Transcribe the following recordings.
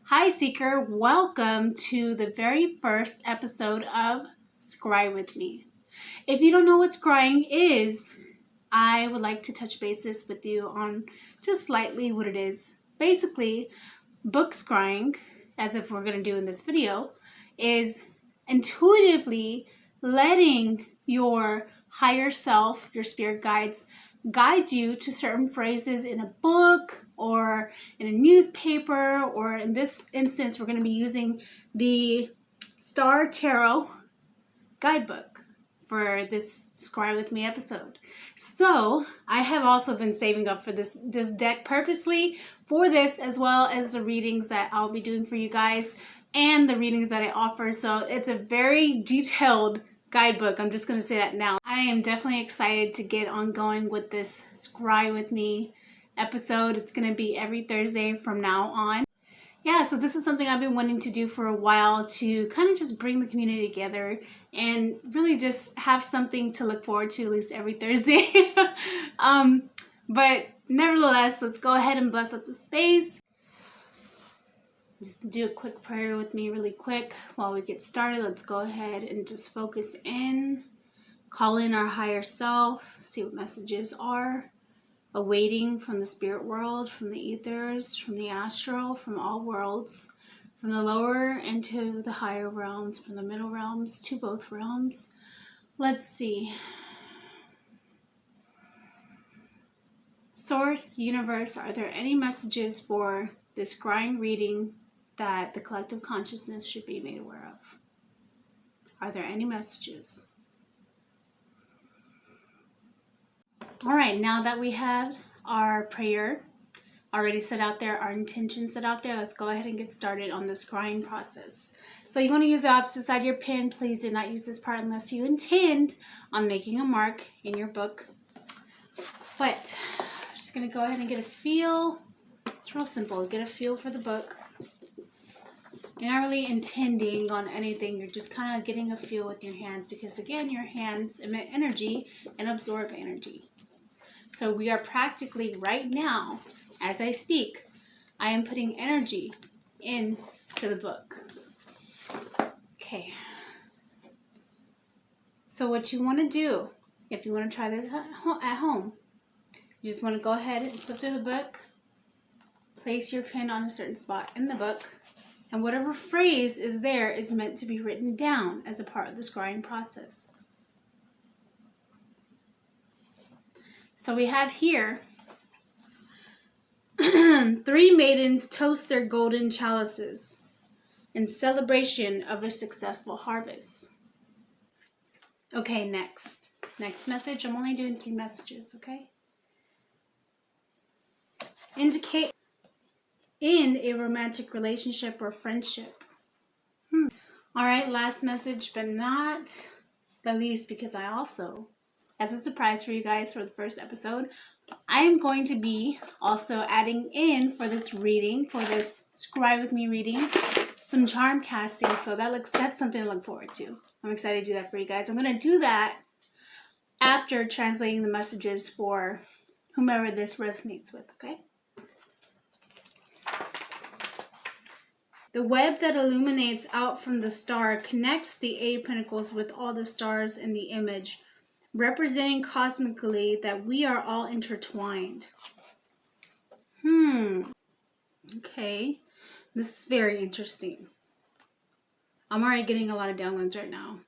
Hi Seeker, welcome to the very first episode of Scry with me. If you don't know what scrying is, I would like to touch bases with you on just slightly what it is. Basically, book scrying, as if we're going to do in this video, is intuitively letting your higher self, your spirit guides, guide you to certain phrases in a book or in a newspaper, or in this instance, we're going to be using the Star Tarot guidebook for this Scry with me episode. So I have also been saving up for this deck purposely for this, as well as the readings that I'll be doing for you guys and the readings that I offer. So it's a very detailed guidebook. I'm just going to say that now. I am definitely excited to get on going with this Scry with me episode. It's going to be every Thursday from now on. Yeah, so this is something I've been wanting to do for a while, to kind of just bring the community together and really just have something to look forward to at least every Thursday. But nevertheless, let's go ahead and bless up the space. Just do a quick prayer with me really quick while we get started. Let's go ahead and just focus in, call in our higher self, see what messages are awaiting from the spirit world, from the ethers, from the astral, from all worlds, from the lower into the higher realms, from the middle realms to both realms. Let's see. Source, universe, are there any messages for this scrying reading that the collective consciousness should be made aware of? Are there any messages? All right, now that we have our prayer already set out there, our intention set out there, let's go ahead and get started on the scrying process. So you want to use the opposite side of your pen. Please do not use this part unless you intend on making a mark in your book. But I'm just going to go ahead and get a feel. It's real simple. Get a feel for the book. You're not really intending on anything. You're just kind of getting a feel with your hands, because again, your hands emit energy and absorb energy. So we are practically right now, as I speak, I am putting energy into the book. Okay. So what you want to do, if you want to try this at home, you just want to go ahead and flip through the book, place your pen on a certain spot in the book, and whatever phrase is there is meant to be written down as a part of the scrying process. So we have here, 3 maidens toast their golden chalices in celebration of a successful harvest. Okay, next message. I'm only doing 3 messages, okay? Indicate in a romantic relationship or friendship. All right, last message, but not the least, because I also, as a surprise for you guys for the first episode, I am going to be also adding in for this reading, for this Scry with me reading, some charm casting. So that's something to look forward to. I'm excited to do that for you guys. I'm going to do that after translating the messages for whomever this resonates with, okay? The web that illuminates out from the star connects the 8 pentacles with all the stars in the image, representing cosmically that we are all intertwined. Okay. This is very interesting. I'm already getting a lot of downloads right now.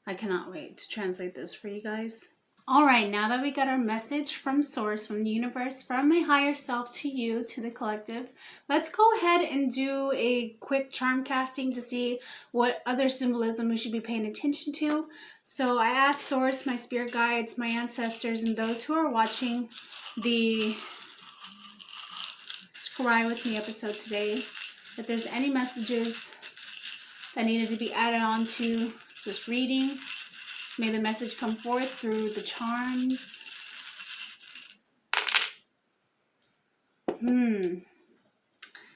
I cannot wait to translate this for you guys. All right, now that we got our message from source, from the universe, from my higher self to you, to the collective, let's go ahead and do a quick charm casting to see what other symbolism we should be paying attention to. So I asked source, my spirit guides, my ancestors, and those who are watching the Scry with me episode today, if there's any messages that needed to be added on to this reading. May the message come forth through the charms.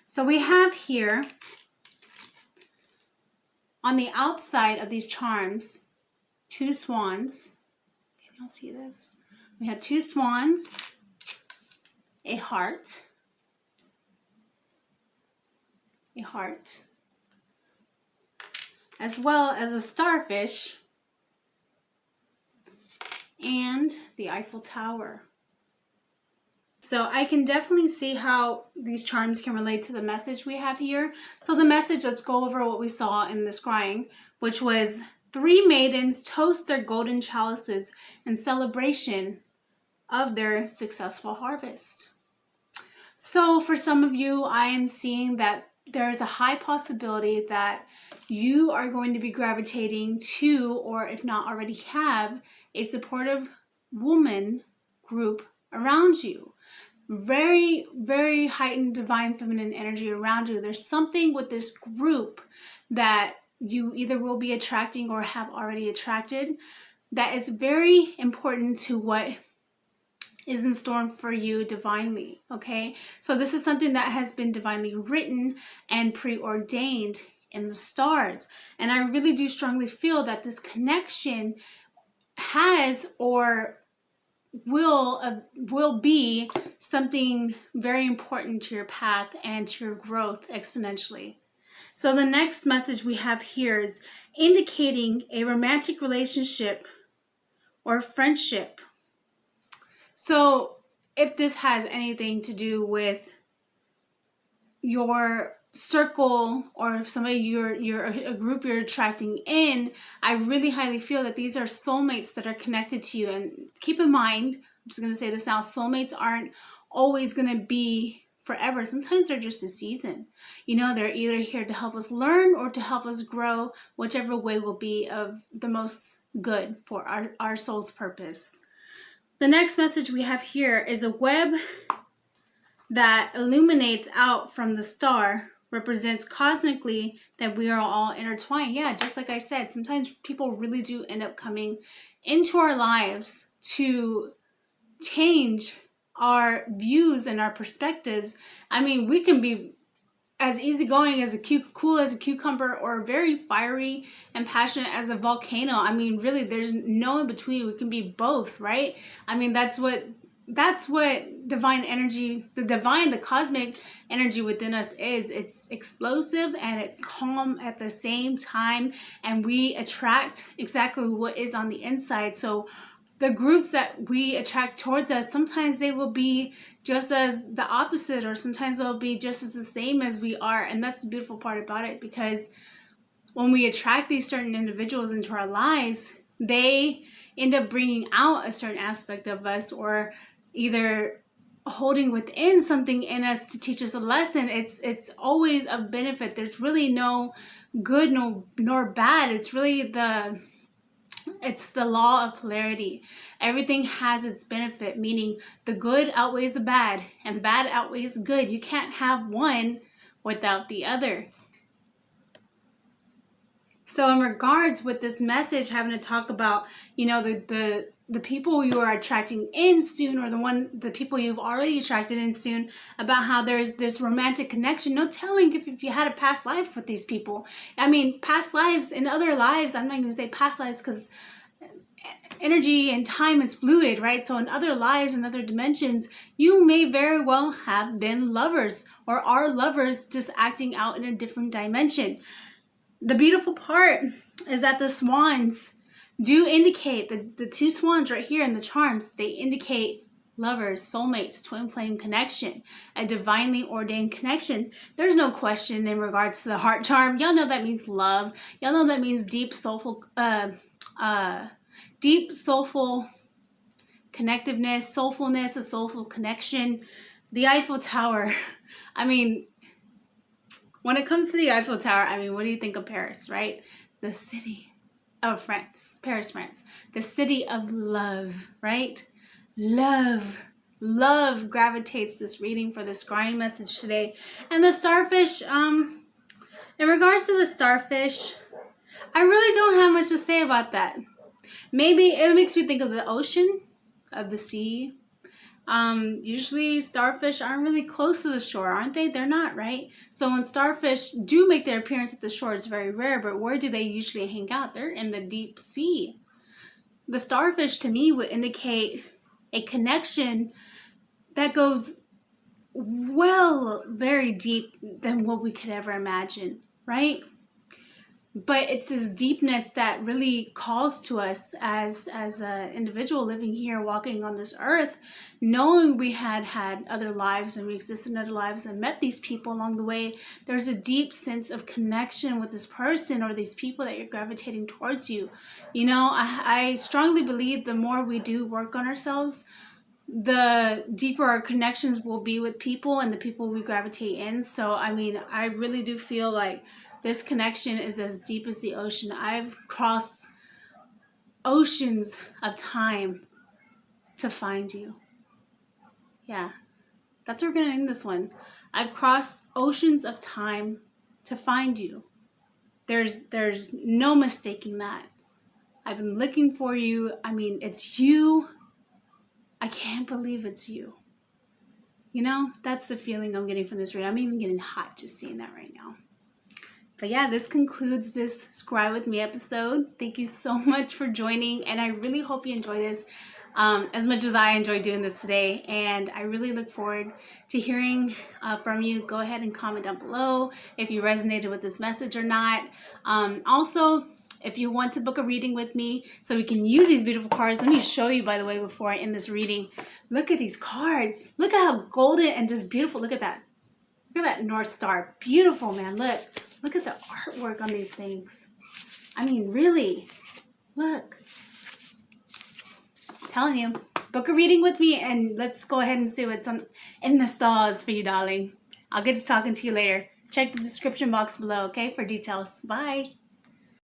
So we have here, on the outside of these charms, 2 swans. Can y'all see this? We have 2 swans, a heart, a heart, as well as a starfish and the Eiffel Tower. So I can definitely see how these charms can relate to the message we have here. So the message, let's go over what we saw in the scrying, which was 3 maidens toast their golden chalices in celebration of their successful harvest. So for some of you, I am seeing that there is a high possibility that you are going to be gravitating to, or if not already have, a supportive woman group around you. Very, very heightened divine feminine energy around you. There's something with this group that you either will be attracting or have already attracted that is very important to what is in store for you divinely, okay? So this is something that has been divinely written and preordained in the stars. And I really do strongly feel that this connection has or will be something very important to your path and to your growth exponentially. So the next message we have here is indicating a romantic relationship or friendship. So if this has anything to do with your circle or if somebody you're a group you're attracting in, I really highly feel that these are soulmates that are connected to you. And keep in mind, I'm just going to say this now, soulmates aren't always going to be forever. Sometimes they're just a season. You know, they're either here to help us learn or to help us grow, whichever way will be of the most good for our soul's purpose. The next message we have here is a web that illuminates out from the star, represents cosmically that we are all intertwined. Yeah, just like I said, sometimes people really do end up coming into our lives to change our views and our perspectives. I mean, we can be as easygoing as cool as a cucumber, or very fiery and passionate as a volcano. I mean, really, there's no in between. We can be both, right? I mean, that's what divine energy, the cosmic energy within us is. It's explosive and it's calm at the same time, and we attract exactly what is on the inside. So the groups that we attract towards us, sometimes they will be just as the opposite, or sometimes they'll be just as the same as we are. And that's the beautiful part about it, because when we attract these certain individuals into our lives, they end up bringing out a certain aspect of us, or either holding within something in us to teach us a lesson. It's always a benefit. There's really no good nor bad. It's really the law of polarity. Everything has its benefit, meaning the good outweighs the bad and the bad outweighs the good. You can't have one without the other. So in regards with this message having to talk about, you know, the people you are attracting in soon, or the people you've already attracted in soon, about how there's this romantic connection. No telling if you had a past life with these people. I mean, past lives, in other lives, I'm not going to say past lives because energy and time is fluid, right? So in other lives and other dimensions, you may very well have been lovers, or are lovers, just acting out in a different dimension. The beautiful part is that the swans do indicate, the 2 swans right here in the charms, they indicate lovers, soulmates, twin flame connection, a divinely ordained connection. There's no question in regards to the heart charm. Y'all know that means love. Y'all know that means deep soulful connectiveness, soulfulness, a soulful connection. The Eiffel Tower. I mean, when it comes to the Eiffel Tower, I mean, what do you think of Paris, right? The city of France, Paris, France. The city of love, right? Love gravitates this reading for this scrying message today. And the starfish, in regards to the starfish, I really don't have much to say about that. Maybe it makes me think of the ocean, of the sea. Usually starfish aren't really close to the shore, aren't they? They're not, right? So when starfish do make their appearance at the shore, it's very rare, but where do they usually hang out? They're in the deep sea. The starfish to me would indicate a connection that goes very deep than what we could ever imagine, right? But it's this deepness that really calls to us as an individual living here, walking on this earth, knowing we had other lives and we existed in other lives and met these people along the way. There's a deep sense of connection with this person or these people that you're gravitating towards you. You know, I strongly believe the more we do work on ourselves, the deeper our connections will be with people and the people we gravitate in. So, I mean, I really do feel like this connection is as deep as the ocean. I've crossed oceans of time to find you. Yeah, that's where we're going to end this one. I've crossed oceans of time to find you. There's no mistaking that. I've been looking for you. I mean, it's you. I can't believe it's you. You know, that's the feeling I'm getting from this read. I'm even getting hot just seeing that right now. But yeah, this concludes this Scry with Me episode. Thank you so much for joining, and I really hope you enjoy this as much as I enjoyed doing this today. And I really look forward to hearing from you. Go ahead and comment down below if you resonated with this message or not. Also, if you want to book a reading with me so we can use these beautiful cards, let me show you, by the way, before I end this reading. Look at these cards. Look at how golden and just beautiful. Look at that. Look at that North Star. Beautiful, man. Look at the artwork on these things. I mean, really. Look. I'm telling you. Book a reading with me and let's go ahead and see what's in the stars for you, darling. I'll get to talking to you later. Check the description box below, okay, for details. Bye.